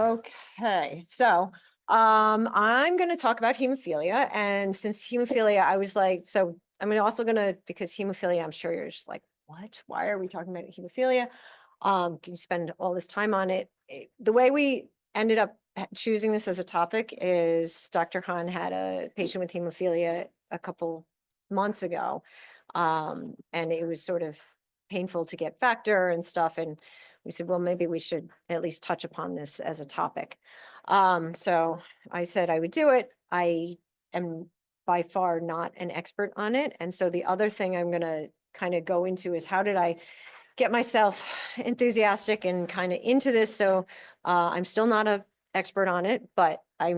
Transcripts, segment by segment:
Okay, so I'm going to talk about hemophilia, and since hemophilia, I was like, so I'm also going to, because hemophilia, I'm sure you're just like, what? Why are we talking about hemophilia? Can you spend all this time on it? The way we ended up choosing this as a topic is Dr. Hahn had a patient with hemophilia a couple months ago, and it was sort of painful to get factor and stuff, and we said, well, maybe we should at least touch upon this as a topic. So I said I would do it. I am by far not an expert on it. And so the other thing I'm going to kind of go into is how did I get myself enthusiastic and kind of into this? So I'm still not an expert on it, but I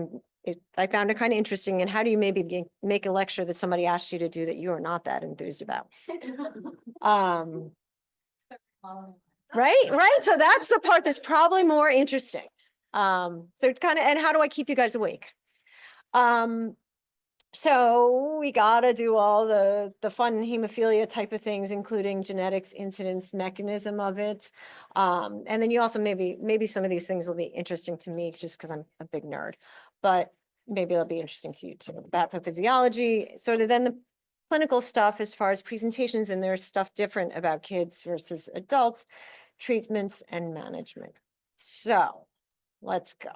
found it kind of interesting. And how do you maybe make a lecture that somebody asked you to do that you are not that enthused about? Right. So that's the part that's probably more interesting. So kind of, and how do I keep you guys awake? So we gotta do all the fun hemophilia type of things, including genetics, incidence, mechanism of it. And then you also maybe some of these things will be interesting to me just because I'm a big nerd, but maybe it'll be interesting to you too. Pathophysiology, sort of then the clinical stuff as far as presentations, and there's stuff different about kids versus adults, treatments and management. So let's go.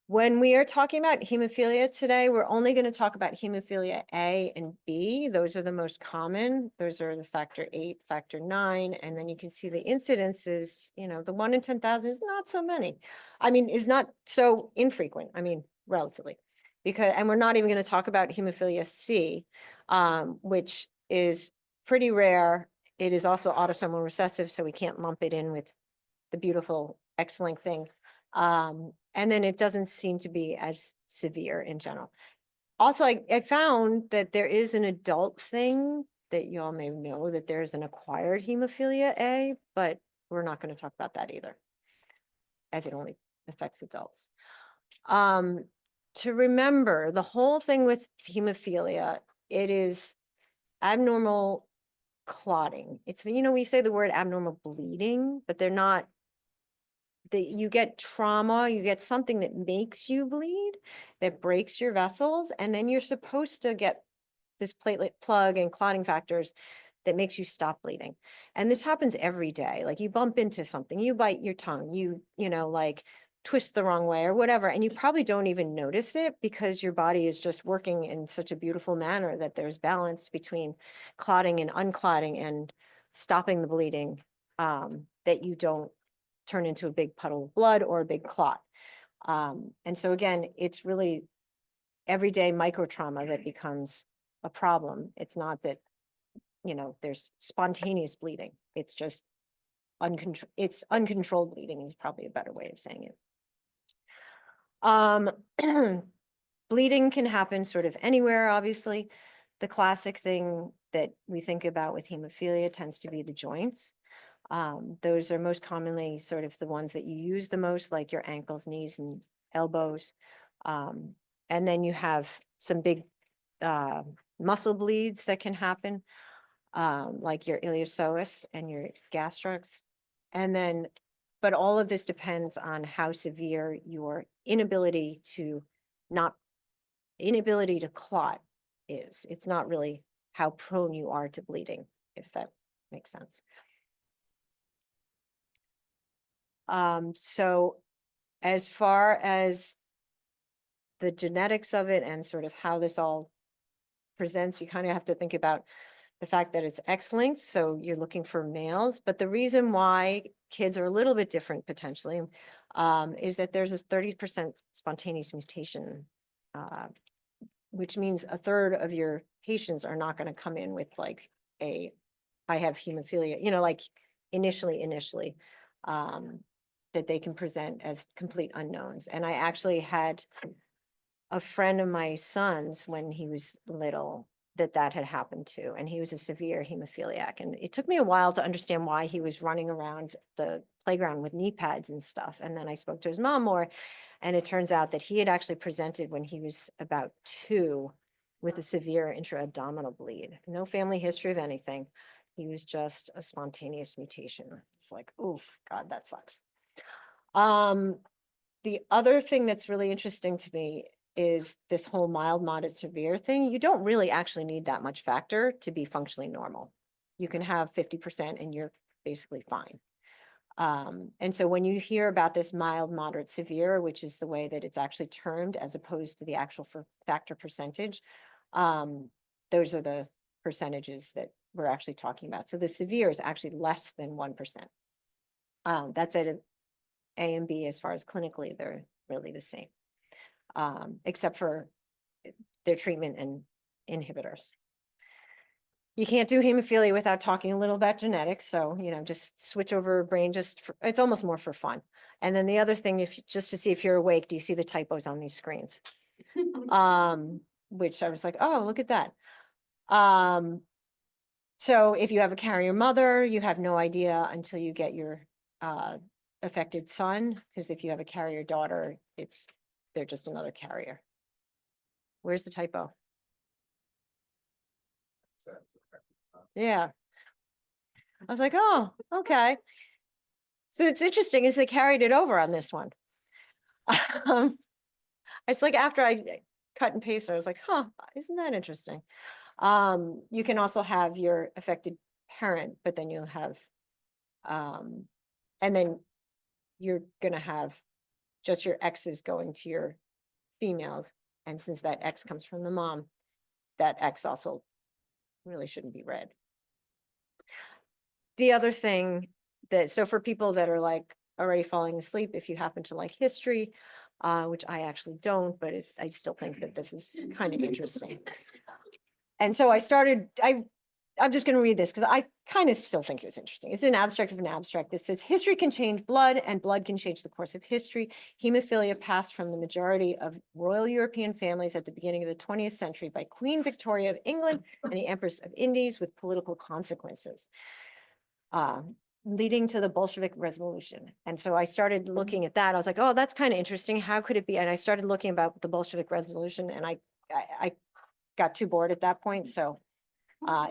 When we are talking about hemophilia today, we're only going to talk about hemophilia A and B. Those are the most common. Those are the factor 8, factor 9. And then you can see the incidences, the 1 in 10,000 is not so many. I mean, is not so infrequent. I mean, relatively. And we're not even going to talk about hemophilia C, which is pretty rare. It is also autosomal recessive, so we can't lump it in with the beautiful X-linked thing. And then it doesn't seem to be as severe in general. Also, I found that there is an adult thing that you all may know, that there's an acquired hemophilia A, but we're not going to talk about that either, as it only affects adults. To remember, the whole thing with hemophilia, it is abnormal clotting. It's, we say the word abnormal bleeding, but they're not. You get trauma, you get something that makes you bleed, that breaks your vessels, and then you're supposed to get this platelet plug and clotting factors that makes you stop bleeding. And this happens every day. Like you bump into something, you bite your tongue, you like twist the wrong way or whatever, and you probably don't even notice it because your body is just working in such a beautiful manner that there's balance between clotting and unclotting and stopping the bleeding, that you don't turn into a big puddle of blood or a big clot. And so again, it's really everyday micro trauma that becomes a problem. It's not that, there's spontaneous bleeding. It's just uncontrolled bleeding is probably a better way of saying it. Bleeding can happen sort of anywhere, obviously. The classic thing that we think about with hemophilia tends to be the joints. Those are most commonly sort of the ones that you use the most, like your ankles, knees, and elbows. And then you have some big muscle bleeds that can happen, like your iliopsoas and your gastrocs. And then, but all of this depends on how severe your inability to clot is. It's not really how prone you are to bleeding, if that makes sense. So as far as the genetics of it and sort of how this all presents, you kind of have to think about the fact that it's X-linked, so you're looking for males. But the reason why kids are a little bit different potentially is that there's this 30% spontaneous mutation, which means a third of your patients are not going to come in with like I have hemophilia, like initially. That they can present as complete unknowns. And I actually had a friend of my son's when he was little that had happened to, and he was a severe hemophiliac. And it took me a while to understand why he was running around the playground with knee pads and stuff. And then I spoke to his mom more, and it turns out that he had actually presented when he was about 2 with a severe intra-abdominal bleed. No family history of anything. He was just a spontaneous mutation. It's like, oof, God, that sucks. the other thing that's really interesting to me is this whole mild, moderate, severe thing. You don't really actually need that much factor to be functionally normal. You can have 50% and you're basically fine. And so when you hear about this mild, moderate, severe, which is the way that it's actually termed as opposed to the actual factor percentage, those are the percentages that we're actually talking about. So the severe is actually less than 1%. That's at A and B as far as clinically, they're really the same, except for their treatment and inhibitors. You can't do hemophilia without talking a little about genetics. So, just switch over a brain, it's almost more for fun. And then the other thing, just to see if you're awake, do you see the typos on these screens? Which I was like, oh, look at that. So if you have a carrier mother, you have no idea until you get your affected son, because if you have a carrier daughter, they're just another carrier. Where's the typo? Yeah. I was like, oh, okay. So it's interesting is they carried it over on this one. It's like after I cut and paste, I was like, huh, isn't that interesting? You can also have your affected parent, but then you'll have, and then you're gonna have just your X's going to your females. And since that X comes from the mom, that X also really shouldn't be read. The other thing so for people that are like already falling asleep, if you happen to like history, which I actually don't, but I still think that this is kind of interesting. And so I'm just going to read this because I kind of still think it was interesting. It's an abstract of an abstract that says history can change blood and blood can change the course of history. Hemophilia passed from the majority of royal European families at the beginning of the 20th century by Queen Victoria of England and the Empress of Indies with political consequences, leading to the Bolshevik Revolution. And so I started looking at that. I was like, oh, that's kind of interesting. How could it be? And I started looking about the Bolshevik Revolution, and I got too bored at that point. So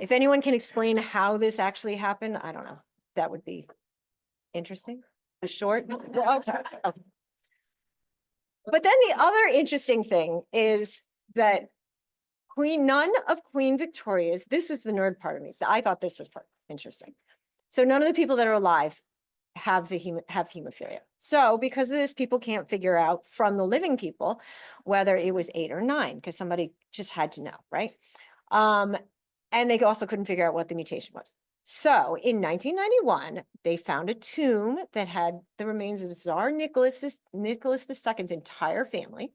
if anyone can explain how this actually happened, I don't know. That would be interesting. A short. Okay. But then the other interesting thing is that none of Queen Victoria's, this was the nerd part of me. I thought this was interesting. So none of the people that are alive have hemophilia. So because of this, people can't figure out from the living people whether it was 8 or 9, because somebody just had to know, right? And they also couldn't figure out what the mutation was. So in 1991, they found a tomb that had the remains of Tsar Nicholas II's entire family.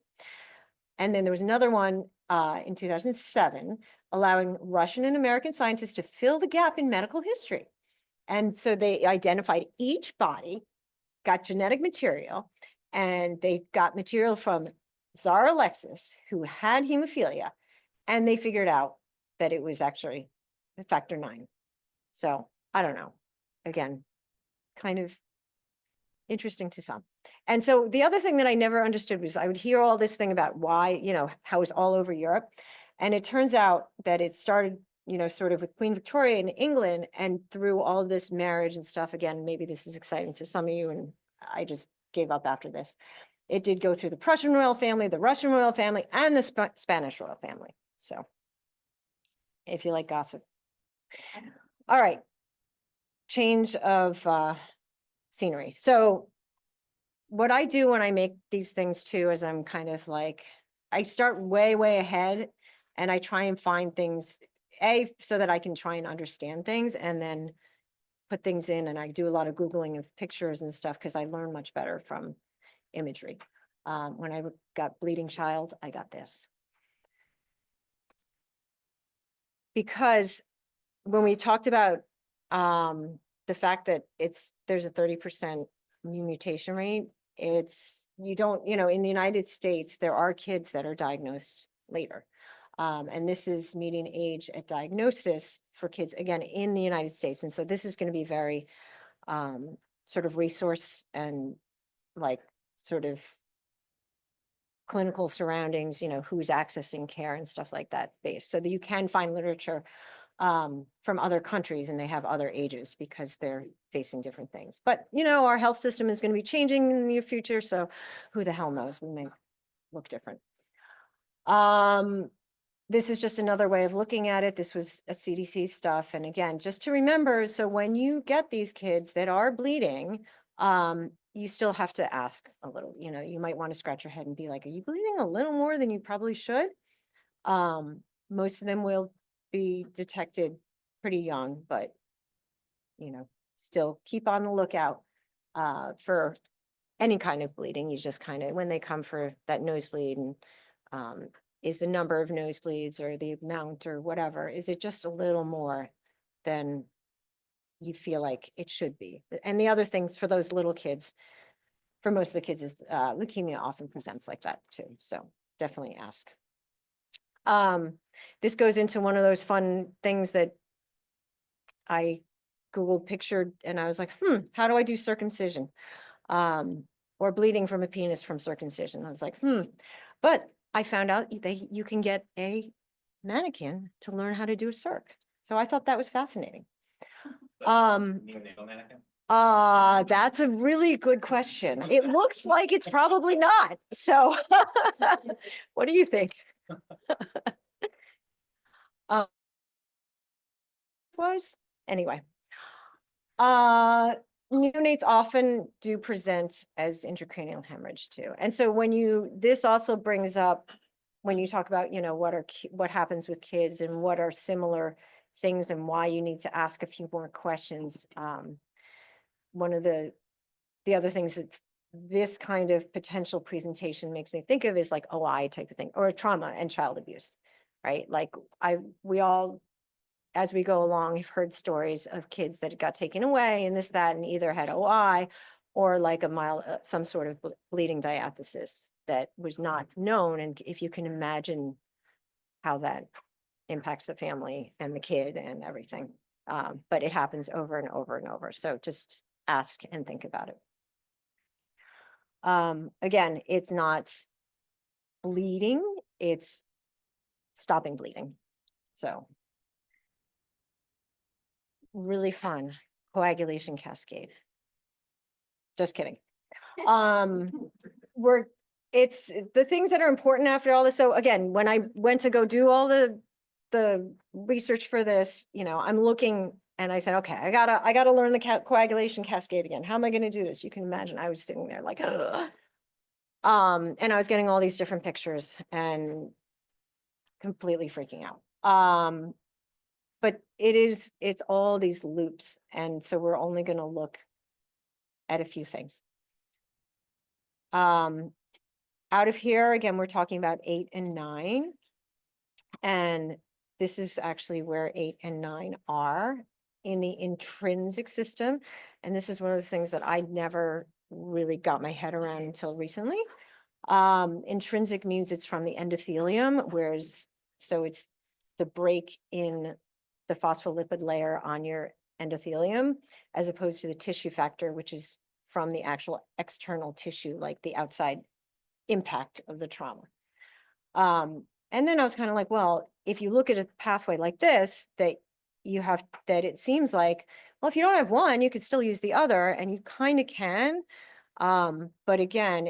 And then there was another one in 2007, allowing Russian and American scientists to fill the gap in medical history. And so they identified each body, got genetic material, and they got material from Tsar Alexis, who had hemophilia, and they figured out that it was actually factor 9. So I don't know. Again, kind of interesting to some. And so the other thing that I never understood was I would hear all this thing about why, how it's all over Europe. And it turns out that it started, sort of with Queen Victoria in England, and through all this marriage and stuff. Again, maybe this is exciting to some of you, and I just gave up after this. It did go through the Prussian royal family, the Russian royal family, and the Spanish royal family. So if you like gossip. All right. Change of scenery. So what I do when I make these things too is I'm kind of like, I start way, way ahead, and I try and find things, so that I can try and understand things, and then put things in. And I do a lot of Googling of pictures and stuff because I learn much better from imagery. When I got bleeding child, I got this. Because when we talked about the fact that there's a 30% new mutation rate, you don't, in the United States, there are kids that are diagnosed later. And this is median age at diagnosis for kids, again, in the United States. And so this is going to be very sort of resource and like sort of clinical surroundings, who's accessing care and stuff like that based, so that you can find literature from other countries, and they have other ages because they're facing different things. But, you know, our health system is going to be changing in the near future, so who the hell knows? We may look different. This is just another way of looking at it. This was a CDC stuff. And again, just to remember, so when you get these kids that are bleeding, you still have to ask a little, you know, you might want to scratch your head and be like, are you bleeding a little more than you probably should? Most of them will be detected pretty young, but, you know, still keep on the lookout for any kind of bleeding. You just kind of, when they come for that nosebleed, and is the number of nosebleeds or the amount or whatever, is it just a little more than you feel like it should be? And the other things for those little kids, for most of the kids, is leukemia often presents like that too. So definitely ask. This goes into one of those fun things that I Googled pictured, and I was like, how do I do circumcision? Or bleeding from a penis from circumcision. I was like, but I found out you can get a mannequin to learn how to do a circ. So I thought that was fascinating. Neonatal mannequin? That's a really good question. It looks like it's probably not. So what do you think? Was anyway. Neonates often do present as intracranial hemorrhage too. And so this also brings up, when you talk about, you know, what happens with kids and what are similar things and why you need to ask a few more questions. One of the other things that this kind of potential presentation makes me think of is like OI type of thing, or trauma and child abuse, right? Like we all, as we go along, have heard stories of kids that got taken away and this, that, and either had OI or like a mild, some sort of bleeding diathesis that was not known. And if you can imagine how that impacts the family and the kid and everything. But it happens over and over and over. So just ask and think about it. Again, it's not bleeding, it's stopping bleeding. So really fun coagulation cascade. Just kidding. It's the things that are important after all this. So again, when I went to go do all the research for this, you know, I'm looking and I said, okay, I gotta learn the coagulation cascade again. How am I going to do this? You can imagine I was sitting there like, ugh. And I was getting all these different pictures and completely freaking out. But it's all these loops. And so we're only going to look at a few things. Out of here, again, we're talking about 8 and 9. And this is actually where 8 and 9 are in the intrinsic system. And this is one of the things that I never really got my head around until recently. Intrinsic means it's from the endothelium, whereas, so it's the break in the phospholipid layer on your endothelium, as opposed to the tissue factor, which is from the actual external tissue, like the outside impact of the trauma. And then I was kind of like, well, if you look at a pathway like this, that it seems like, well, if you don't have one, you could still use the other, and you kind of can. But again,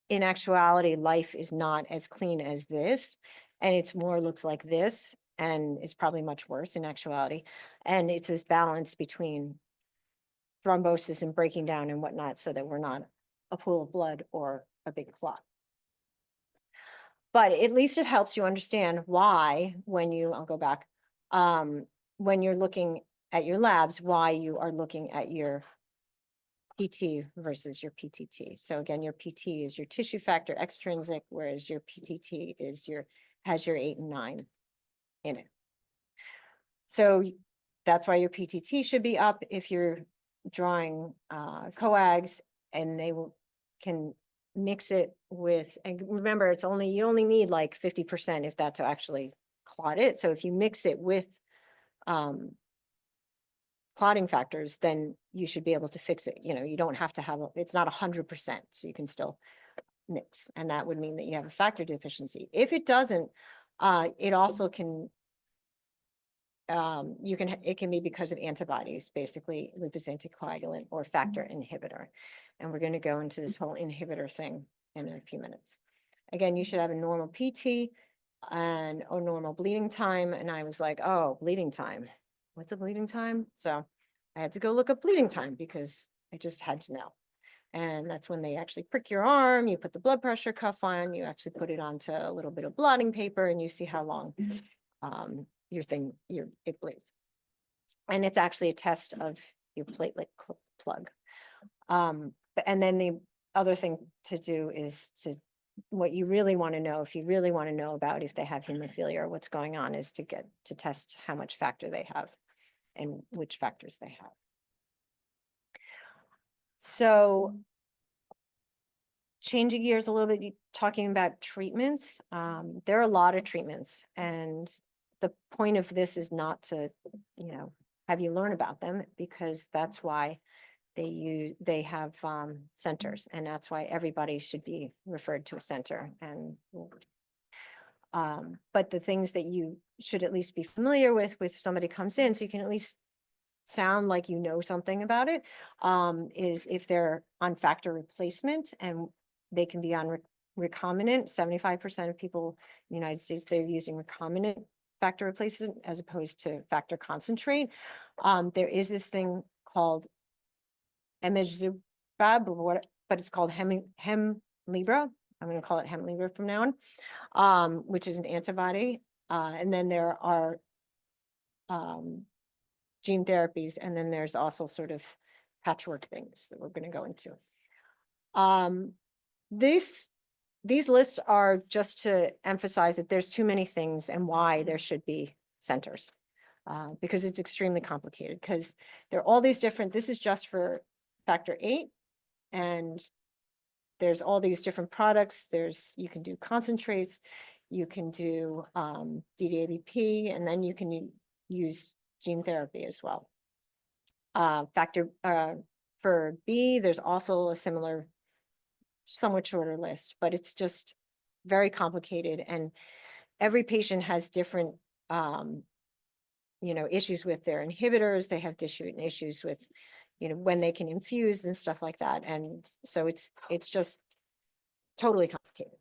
in actuality, life is not as clean as this, and it's more looks like this, and it's probably much worse in actuality. And it's this balance between thrombosis and breaking down and whatnot, so that we're not a pool of blood or a big clot. But at least it helps you understand why, I'll go back, when you're looking at your labs, why you are looking at your PT versus your PTT. So again, your PT is your tissue factor extrinsic, whereas your PTT has your 8 and 9 in it. So that's why your PTT should be up if you're drawing coags, and can mix it with, and remember, you only need like 50% if that to actually clot it. So if you mix it with clotting factors, then you should be able to fix it. You know, you don't have to have, it's not 100%, so you can still mix. And that would mean that you have a factor deficiency. If it doesn't, it also can it can be because of antibodies, basically lupus anticoagulant or factor inhibitor. And we're going to go into this whole inhibitor thing in a few minutes. Again, you should have a normal PT and a normal bleeding time. And I was like, oh, bleeding time. What's a bleeding time? So I had to go look up bleeding time because I just had to know. And that's when they actually prick your arm, you put the blood pressure cuff on, you actually put it onto a little bit of blotting paper and you see how long it bleeds. And it's actually a test of your platelet plug. And then the other thing to do is what you really want to know, if you really want to know about if they have hemophilia or what's going on, is to test how much factor they have and which factors they have. So changing gears a little bit, talking about treatments. There are a lot of treatments, and the point of this is not to, have you learn about them, because that's why they have centers, and that's why everybody should be referred to a center. And but the things that you should at least be familiar with if somebody comes in, so you can at least sound like you know something about it, is if they're on factor replacement, and they can be on recombinant. 75% of people in the United States, they're using recombinant factor replacement as opposed to factor concentrate. There is this thing called Hemophilia, but it's called Hemlibra. I'm going to call it Hemlibra from now on, which is an antibody. And then there are gene therapies, and then there's also sort of patchwork things that we're going to go into. These lists are just to emphasize that there's too many things and why there should be centers, because it's extremely complicated, because there are all these different, this is just for factor 8, and there's all these different products. You can do concentrates, you can do DDAVP, and then you can use gene therapy as well. For B, there's also a similar, somewhat shorter list, but it's just very complicated, and every patient has different issues with their inhibitors. They have different issues with when they can infuse and stuff like that, and so it's just totally complicated.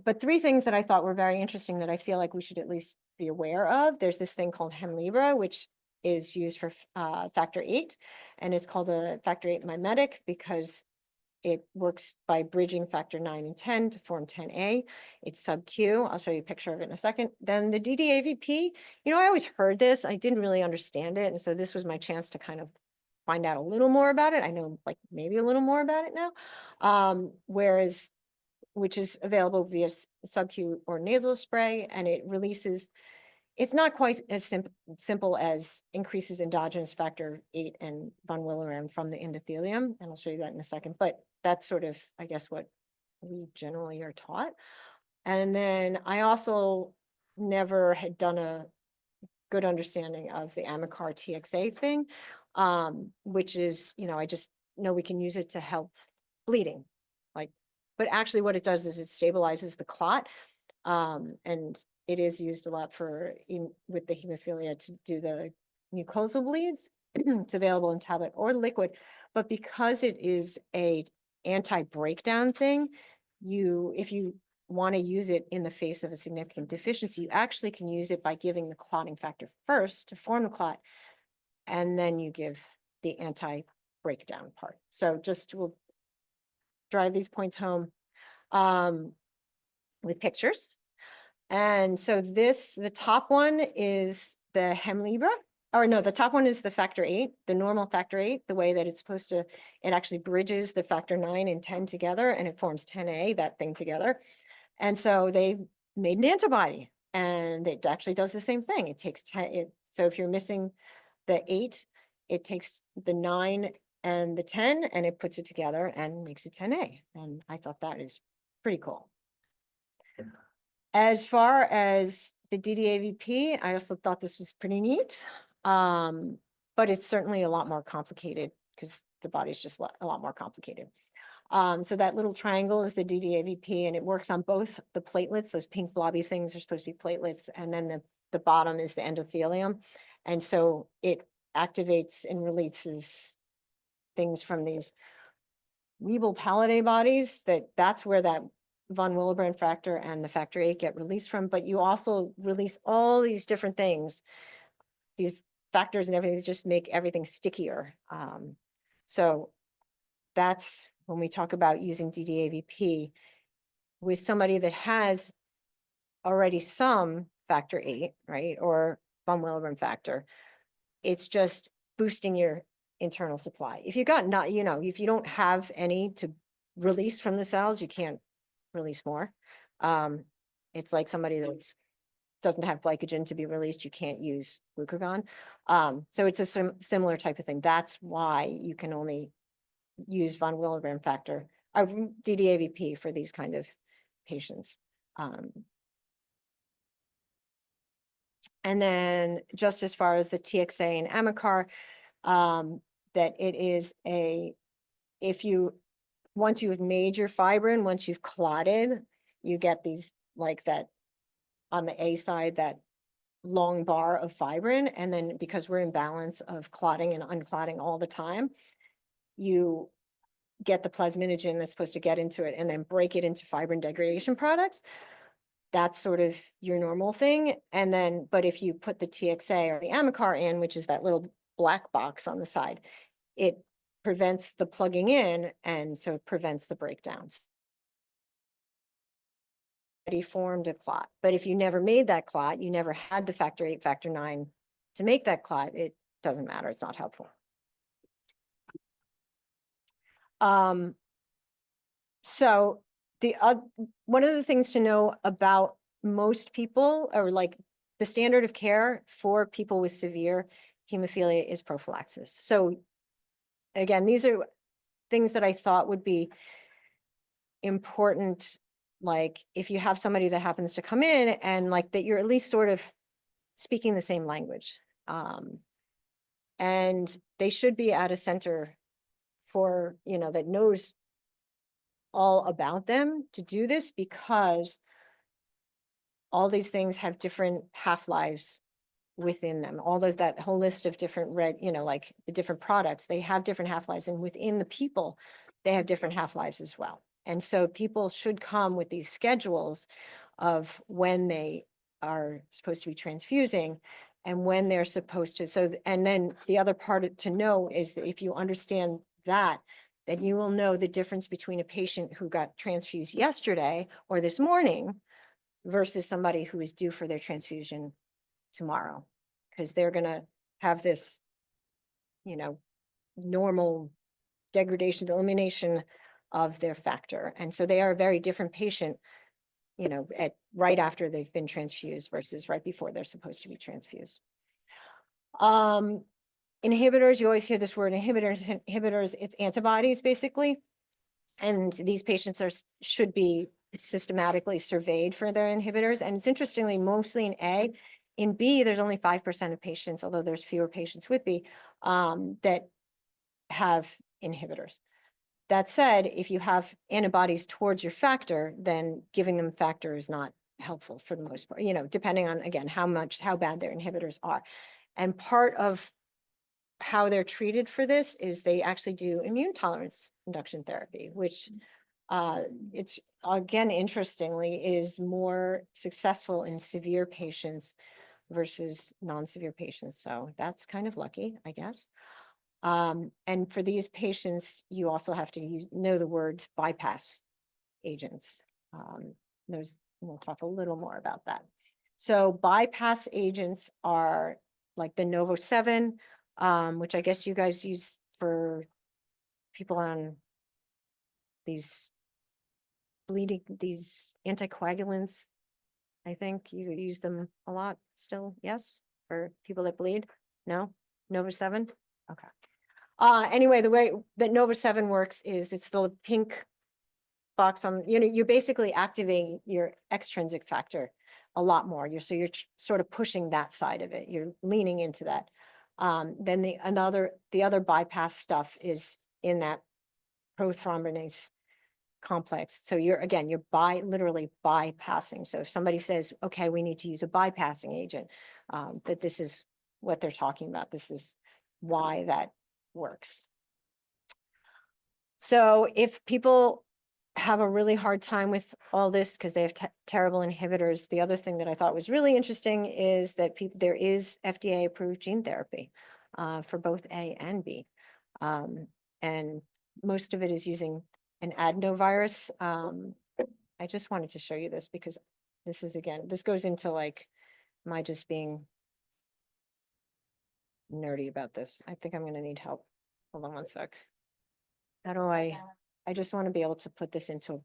But 3 things that I thought were very interesting that I feel like we should at least be aware of. There's this thing called Hemlibra, which is used for factor 8, and it's called a factor 8 mimetic because it works by bridging factor 9 and 10 to form 10A. It's sub-Q. I'll show you a picture of it in a second. Then the DDAVP, I always heard this. I didn't really understand it. And so this was my chance to kind of find out a little more about it. I know like maybe a little more about it now. Which is available via sub-Q or nasal spray, and it releases, it's not quite as simple as increases endogenous factor 8 and von Willebrand from the endothelium, and I'll show you that in a second, but that's sort of, I guess, what we generally are taught. And then I also never had done a good understanding of the Amicar TXA thing, which is, I just know we can use it to help bleeding, but actually what it does is it stabilizes the clot, and it is used a lot with the hemophilia to do the mucosal bleeds. It's available in tablet or liquid, but because it is a anti-breakdown thing, if you want to use it in the face of a significant deficiency, you actually can use it by giving the clotting factor first to form the clot, and then you give the anti-breakdown part. So we'll drive these points home with pictures. And so the top one is the Hemlibra, or no, the top one is the factor 8, the normal factor 8, the way that it's supposed to, it actually bridges the factor 9 and 10 together, and it forms 10A, that thing together. And so they made an antibody, and it actually does the same thing. It takes 10, so if you're missing the 8, it takes the 9 and the 10, and it puts it together and makes it 10A. And I thought that is pretty cool. As far as the DDAVP, I also thought this was pretty neat, but it's certainly a lot more complicated because the body's just a lot more complicated. So that little triangle is the DDAVP, and it works on both the platelets. Those pink blobby things are supposed to be platelets, and then the bottom is the endothelium. And so it activates and releases things from these Weeble Pallade bodies, that's where that von Willebrand factor and the factor VIII get released from. But you also release all these different things, these factors and everything that just make everything stickier. So that's when we talk about using DDAVP with somebody that has already some factor VIII, right, or von Willebrand factor. It's just boosting your internal supply. If you got not, if you don't have any to release from the cells, you can't release more. It's like somebody that doesn't have glycogen to be released, you can't use glucagon. So it's a similar type of thing. That's why you can only use von Willebrand factor, DDAVP for these kind of patients. And then just as far as the TXA and Amicar, that it is once you've made your fibrin, once you've clotted, you get these like that on the A side, that long bar of fibrin. And then because we're in balance of clotting and unclotting all the time, you get the plasminogen that's supposed to get into it and then break it into fibrin degradation products. That's sort of your normal thing. And then, but if you put the TXA or the Amicar in, which is that little black box on the side, it prevents the plugging in, and so it prevents the breakdowns. Already formed a clot. But if you never made that clot, you never had the factor VIII, factor IX to make that clot, it doesn't matter. It's not helpful. So one of the things to know about most people, or like the standard of care for people with severe hemophilia, is prophylaxis. So again, these are things that I thought would be important. Like if you have somebody that happens to come in and like that, you're at least sort of speaking the same language. And they should be at a center for, that knows all about them to do this, because all these things have different half-lives within them. All those, that whole list of different like the different products, they have different half-lives, and within the people, they have different half-lives as well. And so people should come with these schedules of when they are supposed to be transfusing and when they're supposed to. So, and then the other part to know is that if you understand that, then you will know the difference between a patient who got transfused yesterday or this morning versus somebody who is due for their transfusion tomorrow, because they're going to have this, normal degradation, elimination of their factor. And so they are a very different patient, at right after they've been transfused versus right before they're supposed to be transfused. Inhibitors, you always hear this word inhibitors, it's antibodies basically. And these patients should be systematically surveyed for their inhibitors. And it's interestingly, mostly in A. In B, there's only 5% of patients, although there's fewer patients with B, that have inhibitors. That said, if you have antibodies towards your factor, then giving them factor is not helpful for the most part, depending on, again, how bad their inhibitors are. And part of how they're treated for this is they actually do immune tolerance induction therapy, which it's, again, interestingly, is more successful in severe patients versus non-severe patients. So that's kind of lucky, I guess. And for these patients, you also have to know the words bypass agents. We'll talk a little more about that. So bypass agents are like the Novo 7, which I guess you guys use for people on these bleeding, these anticoagulants. I think you use them a lot still. Yes, for people that bleed. No, Nova 7. Okay. Anyway, the way that Nova 7 works is it's the pink box on, you're basically activating your extrinsic factor a lot more. You're sort of pushing that side of it. You're leaning into that. Then the other bypass stuff is in that prothrombinase complex. So you're literally bypassing. So if somebody says, okay, we need to use a bypassing agent, that this is what they're talking about. This is why that works. So if people have a really hard time with all this because they have terrible inhibitors, the other thing that I thought was really interesting is that there is FDA approved gene therapy for both A and B. And most of it is using an adenovirus. I just wanted to show you this because this is, again, this goes into like my just being nerdy about this. I think I'm going to need help. Hold on one sec. How do I just want to be able to put this into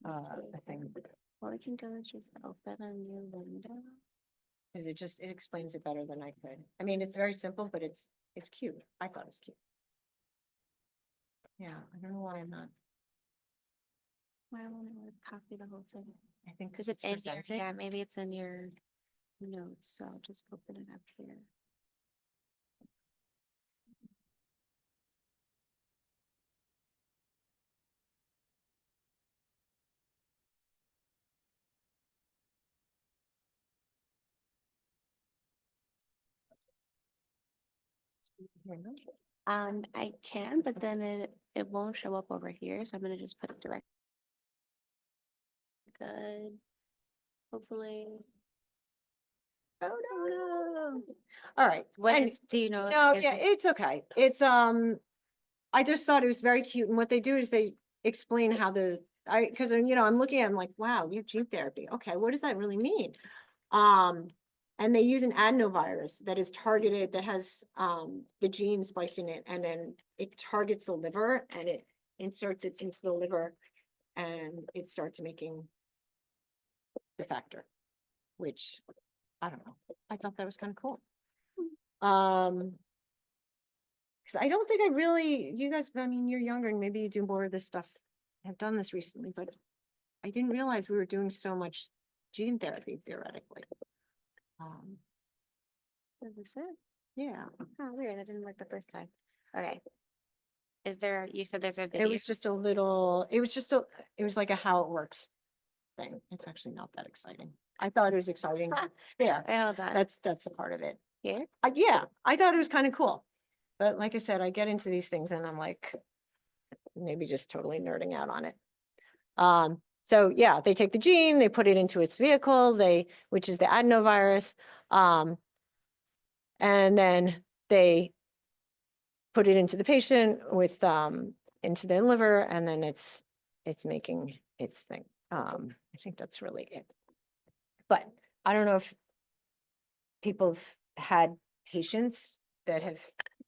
a thing. All I can do is just open a new window. Because it explains it better than I could. I mean, it's very simple, but it's cute. I thought it was cute. Yeah, I don't know why I'm not. Why won't it copy the whole thing? I think Because because it's it's in here. presenting. Yeah, maybe it's in your notes, so I'll just open it up here. I can, but then it won't show up over here, so I'm gonna just put it direct. Good. Hopefully. Oh, no. All right. What And- is, do you know? No, is yeah, it- it's okay. It's, I just thought it was very cute. And what they do is they explain how because, I'm looking at it, I'm like, wow, you have gene therapy. Okay, what does that really mean? And they use an adenovirus that is targeted, that has, the gene spliced in it, and then it targets the liver and it inserts it into the liver and it starts making the factor, which, I don't know. I thought that was kind of cool. Because I don't think you guys, I mean, you're younger and maybe you do more of this stuff. I've done this recently, but I didn't realize we were doing so much gene therapy theoretically. Is this it? Yeah, Oh, weird. That didn't work the first time. Okay. You said there's a video? it was like a how it works thing. It's actually not that exciting. I thought it was exciting. Yeah, Wait, hold on. that's the part of it. Here? Yeah, I thought it was kind of cool. But like I said, I get into these things and I'm like, maybe just totally nerding out on it. So yeah, they take the gene, they put it into its vehicle, which is the adenovirus. And then they put it into the patient into their liver, and then it's making its thing. I think that's really it. But I don't know if people have had patients that have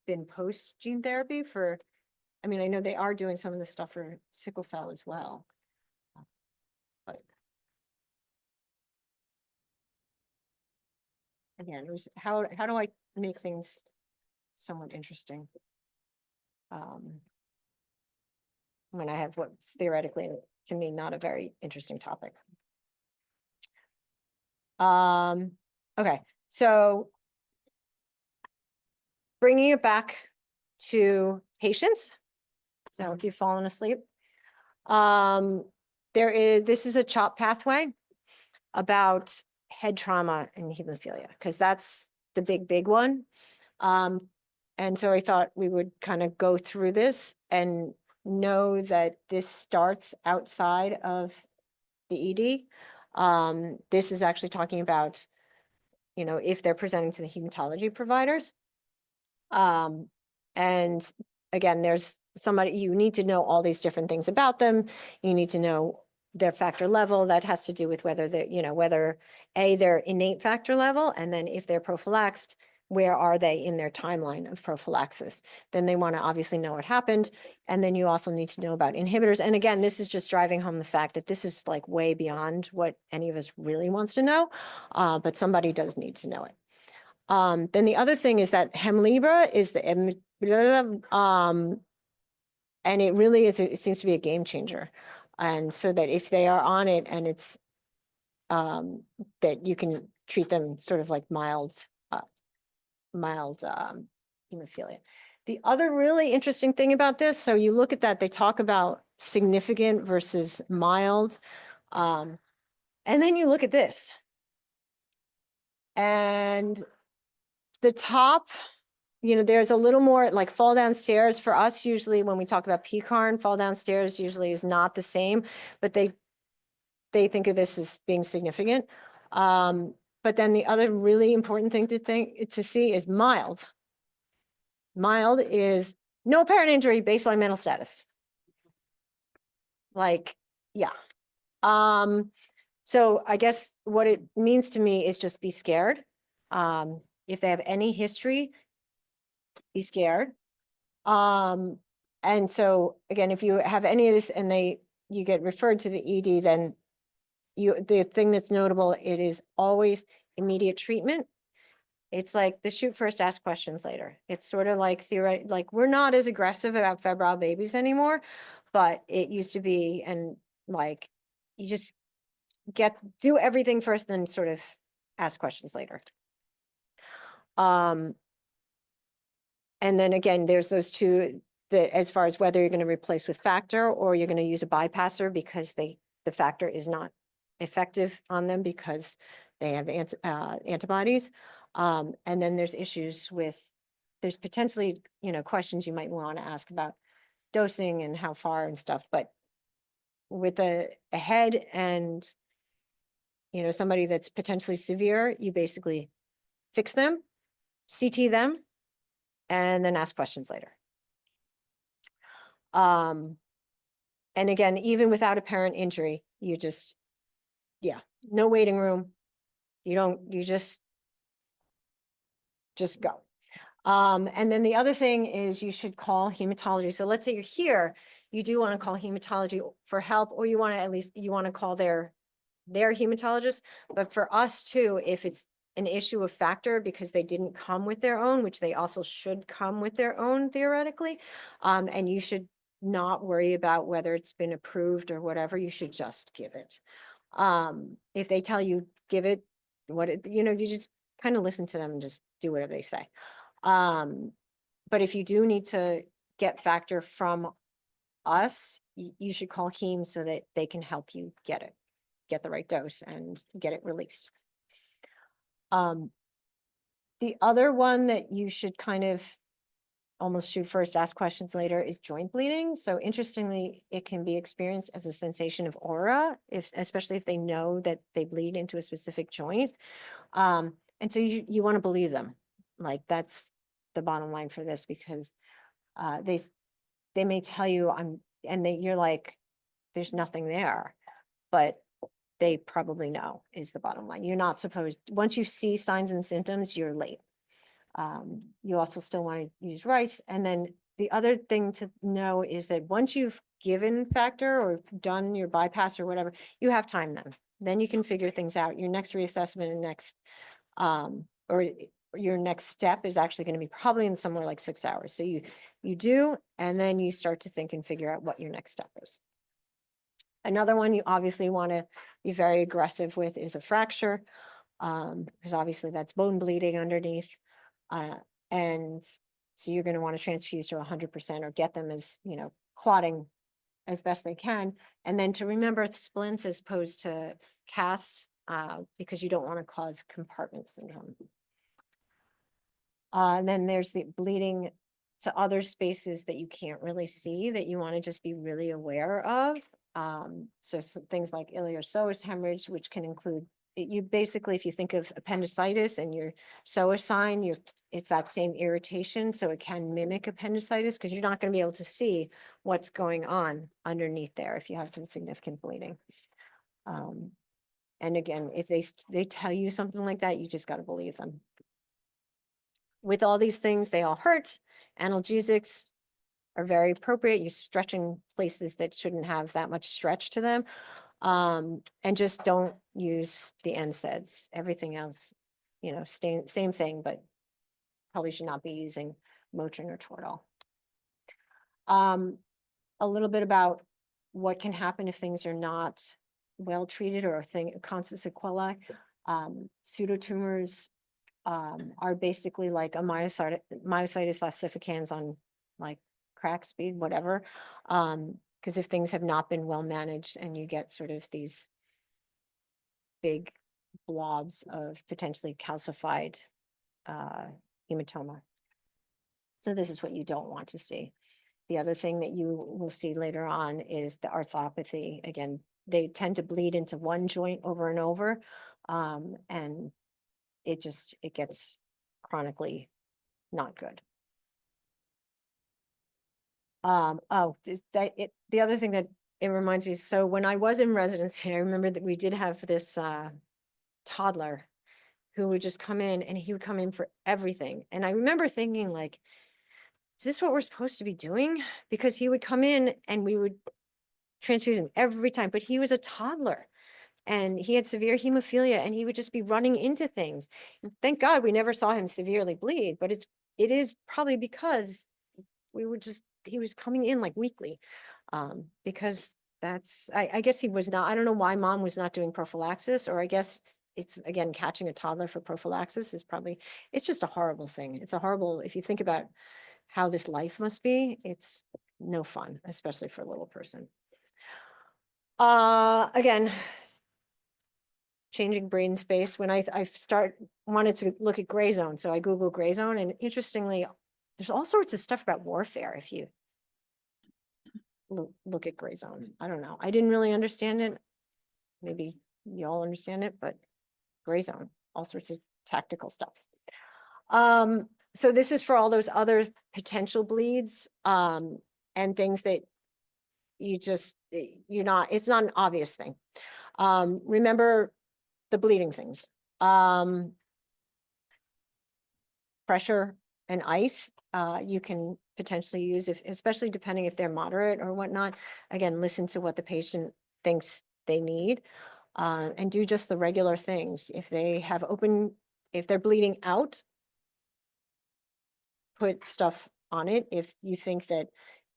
been post gene therapy I mean, I know they are doing some of the stuff for sickle cell as well. But again, it was how do I make things somewhat interesting? When I have what's theoretically, to me, not a very interesting topic. Okay, so bringing it back to patients. So if you've fallen asleep, this is a CHOP pathway about head trauma and hemophilia, because that's the big one. And so I thought we would kind of go through this and know that this starts outside of the ED. This is actually talking about, if they're presenting to the hematology providers. And again, there's you need to know all these different things about them. You need to know their factor level. That has to do with whether whether their innate factor level, and then if they're prophylaxed, where are they in their timeline of prophylaxis? Then they want to obviously know what happened. And then you also need to know about inhibitors. And again, this is just driving home the fact that this is like way beyond what any of us really wants to know, but somebody does need to know it. Then the other thing is that Hemlibra is and it really is, it seems to be a game changer. And so that if they are on it and it's, that you can treat them sort of like mild hemophilia. The other really interesting thing about this, so you look at that, they talk about significant versus mild. And then you look at this. And the top, there's a little more like fall downstairs for us. Usually when we talk about PCARN, fall downstairs usually is not the same, but they think of this as being significant. But then the other really important thing to see is mild. Mild is no apparent injury, baseline mental status. Like, yeah. So I guess what it means to me is just be scared. If they have any history, be scared. And so again, if you have any of this and you get referred to the ED, then the thing that's notable, it is always immediate treatment. It's like the shoot first, ask questions later. It's sort of like like we're not as aggressive about febrile babies anymore, but it used to be, and like you just do everything first, then sort of ask questions later. And then again, there's those two that as far as whether you're going to replace with factor or you're going to use a bypasser because the factor is not effective on them because they have antibodies. And then there's issues there's potentially, questions you might want to ask about dosing and how far and stuff, but with a head and, somebody that's potentially severe, you basically fix them, CT them, and then ask questions later. And again, even without apparent injury, you just, no waiting room. You just go. And then the other thing is you should call hematology. So let's say you're here, you do want to call hematology for help, or you want to call their hematologist. But for us too, if it's an issue of factor because they didn't come with their own, which they also should come with their own theoretically, and you should not worry about whether it's been approved or whatever, you should just give it. If they tell you give it, you just kind of listen to them and just do whatever they say. But if you do need to get factor from us, you should call heme so that they can help you get the right dose and get it released. The other one that you should kind of almost shoot first, ask questions later is joint bleeding. So interestingly, it can be experienced as a sensation of aura, especially if they know that they bleed into a specific joint. And so you want to believe them. Like that's the bottom line for this, because they may tell you you're like, there's nothing there, but they probably know is the bottom line. You're not supposed, once you see signs and symptoms, you're late. You also still want to use rice. And then the other thing to know is that once you've given factor or done your bypass or whatever, you have time then you can figure things out. Your next reassessment and or your next step is actually going to be probably in somewhere like 6 hours. So you do, and then you start to think and figure out what your next step is. Another one you obviously want to be very aggressive with is a fracture, because obviously that's bone bleeding underneath. And so you're going to want to transfuse to 100% or get them as, clotting as best they can. And then to remember splints as opposed to casts, because you don't want to cause compartment syndrome. And then there's the bleeding to other spaces that you can't really see that you want to just be really aware of. So things like iliopsoas hemorrhage, which can include, you basically, if you think of appendicitis and your psoas sign, it's that same irritation. So it can mimic appendicitis because you're not going to be able to see what's going on underneath there if you have some significant bleeding. And again, if they tell you something like that, you just got to believe them. With all these things, they all hurt. Analgesics are very appropriate. You're stretching places that shouldn't have that much stretch to them. And just don't use the NSAIDs. Everything else, same thing, but probably should not be using Motrin or Toradol. A little bit about what can happen if things are not well treated or constant sequelae. Pseudotumors are basically like a myositis ossificans on like crack speed, whatever. Because if things have not been well managed and you get sort of these big blobs of potentially calcified hematoma. So this is what you don't want to see. The other thing that you will see later on is the arthropathy. Again, they tend to bleed into one joint over and over. And it gets chronically not good. The other thing that it reminds me, so when I was in residency, I remember that we did have this toddler who would just come in, and he would come in for everything. And I remember thinking, like, is this what we're supposed to be doing? Because he would come in and we would transfuse him every time, but he was a toddler and he had severe hemophilia and he would just be running into things. And thank God we never saw him severely bleed, but it is probably because he was coming in like weekly. Because I guess he was not, I don't know why mom was not doing prophylaxis, or I guess it's again, catching a toddler for prophylaxis is probably, it's just a horrible thing. It's a horrible, if you think about how this life must be, it's no fun, especially for a little person. Again, changing brain space. When I wanted to look at gray zone, so I Googled gray zone, and interestingly, there's all sorts of stuff about warfare if you look at gray zone. I don't know. I didn't really understand it. Maybe you all understand it, but gray zone, all sorts of tactical stuff. So this is for all those other potential bleeds, and things that it's not an obvious thing. Remember the bleeding things, pressure and ice, you can potentially use especially depending if they're moderate or whatnot. Again, listen to what the patient thinks they need, and do just the regular things. If they're bleeding out, put stuff on it. If you think that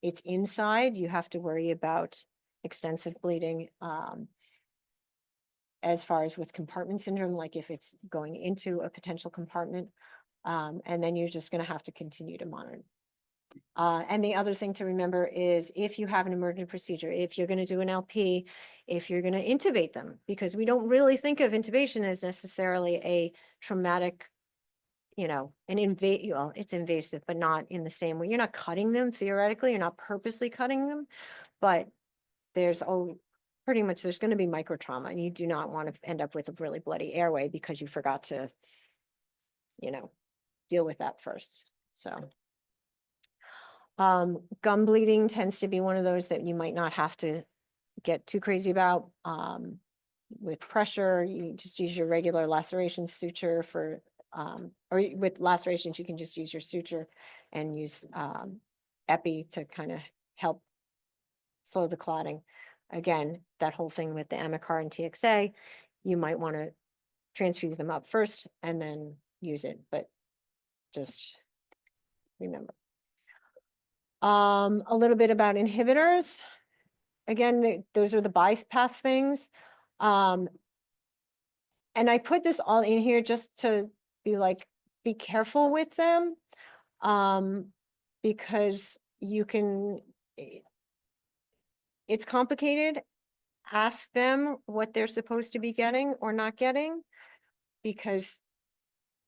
it's inside, you have to worry about extensive bleeding, as far as with compartment syndrome, like if it's going into a potential compartment, and then you're just going to have to continue to monitor. And the other thing to remember is if you have an emergent procedure, if you're going to do an LP, if you're going to intubate them, because we don't really think of intubation as necessarily a traumatic, it's invasive, but not in the same way. You're not cutting them theoretically, you're not purposely cutting them, but there's pretty much there's going to be micro trauma, and you do not want to end up with a really bloody airway because you forgot to, deal with that first. So gum bleeding tends to be one of those that you might not have to get too crazy about. With pressure, you just use your regular laceration suture or with lacerations, you can just use your suture and use epi to kind of help slow the clotting. Again, that whole thing with the Amicar and TXA, you might want to transfuse them up first and then use it, but just remember. A little bit about inhibitors. Again, those are the bypass things. And I put this all in here just to be careful with them, because it's complicated. Ask them what they're supposed to be getting or not getting, because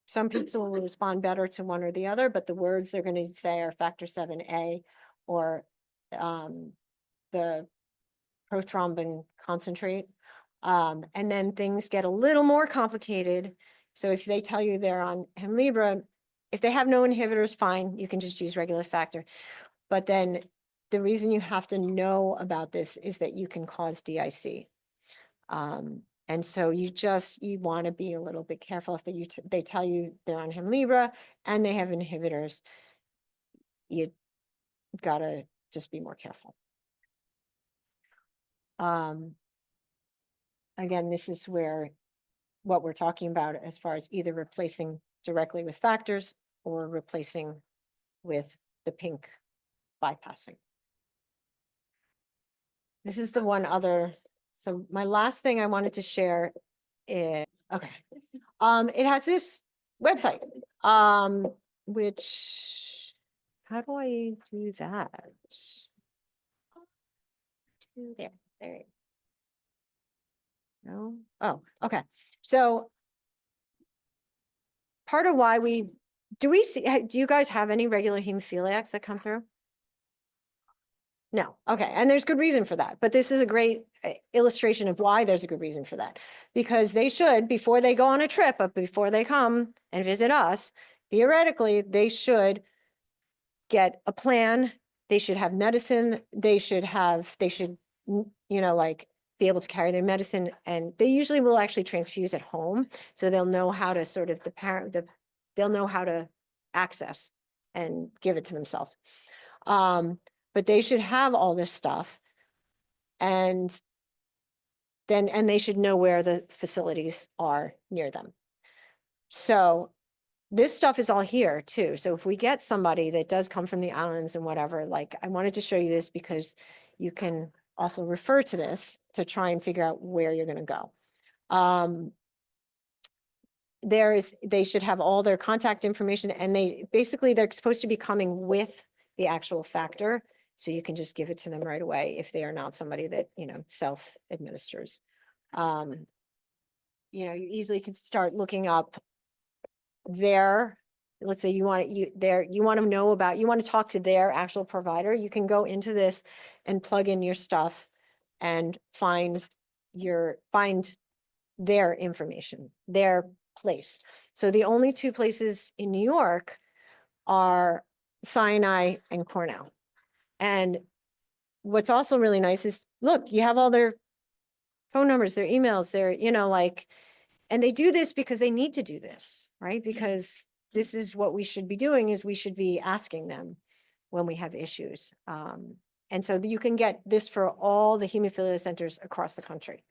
some people will respond better to one or the other, but the words they're going to say are factor 7A or the prothrombin concentrate. And then things get a little more complicated. So if they tell you they're on Hemlibra, if they have no inhibitors, fine, you can just use regular factor. But then the reason you have to know about this is that you can cause DIC. And so you want to be a little bit careful if they tell you they're on Hemlibra and they have inhibitors. You gotta just be more careful. Again, this is where what we're talking about as far as either replacing directly with factors or replacing with the pink bypassing. This is the one other. So my last thing I wanted to share is, okay. It has this website, which, how do I do that? There, there. No? Oh, okay. So part of why do we see, do you guys have any regular hemophiliacs that come through? No, okay, and there's good reason for that, but this is a great illustration of why there's a good reason for that. Because they should, before they go on a trip, but before they come and visit us, theoretically, they should get a plan, they should have medicine, they should, like, be able to carry their medicine, and they usually will actually transfuse at home, so they'll know how to sort of, they'll know how to access and give it to themselves. But they should have all this stuff. And they should know where the facilities are near them. So this stuff is all here too. So if we get somebody that does come from the islands and whatever, like, I wanted to show you this because you can also refer to this to try and figure out where you're going to go. They should have all their contact information, and they're supposed to be coming with the actual factor. So you can just give it to them right away if they are not somebody that, self-administers. You easily can start looking up let's say you want to talk to their actual provider. You can go into this and plug in your stuff and find their information, their place. So the only two places in New York are Sinai and Cornell. And what's also really nice is, look, you have all their phone numbers, their emails, and they do this because they need to do this, right? Because this is what we should be doing, is we should be asking them when we have issues. And so you can get this for all the hemophilia centers across the country.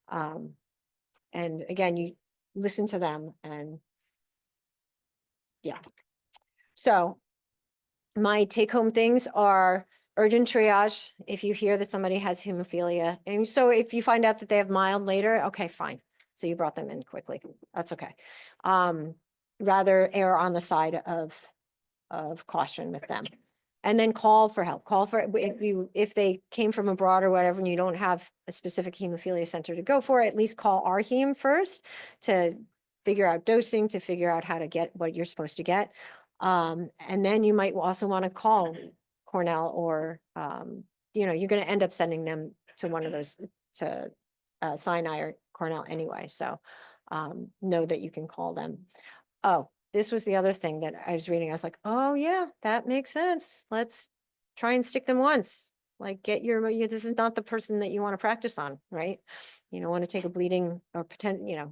And again, you listen to them, and yeah. So my take-home things are urgent triage if you hear that somebody has hemophilia. And so if you find out that they have mild later, okay, fine. So you brought them in quickly. That's okay. Rather err on the side of caution with them. And then call for help. If they came from abroad or whatever, and you don't have a specific hemophilia center to go for, at least call our heme first to figure out dosing, to figure out how to get what you're supposed to get. And then you might also want to call Cornell, or, you're going to end up sending them to one of those, to Sinai or Cornell anyway. So know that you can call them. Oh, this was the other thing that I was reading. I was like, oh yeah, that makes sense. Let's try and stick them once. Like, this is not the person that you want to practice on, right? You don't want to take a bleeding or pretend, yeah.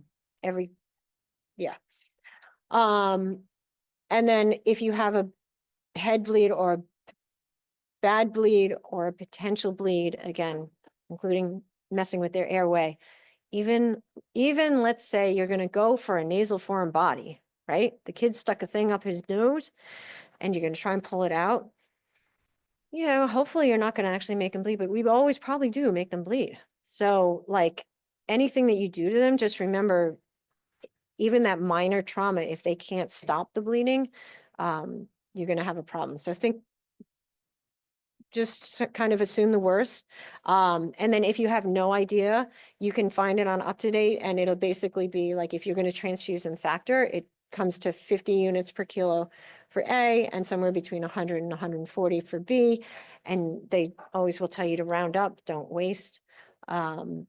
And then if you have a head bleed or a bad bleed or a potential bleed, again, including messing with their airway, even let's say you're going to go for a nasal foreign body, right? The kid stuck a thing up his nose and you're going to try and pull it out. Hopefully you're not going to actually make them bleed, but we always probably do make them bleed. So like, anything that you do to them, just remember, even that minor trauma, if they can't stop the bleeding, you're going to have a problem. So just kind of assume the worst. And then if you have no idea, you can find it on UpToDate, and it'll basically be like, if you're going to transfuse in factor, it comes to 50 units per kilo for A, and somewhere between 100 and 140 for B. And they always will tell you to round up, don't waste. And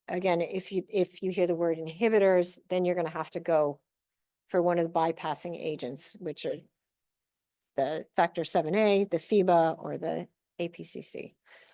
again, if you hear the word inhibitors, then you're going to have to go for one of the bypassing agents, which are the factor 7A, the FIBA, or the APCC.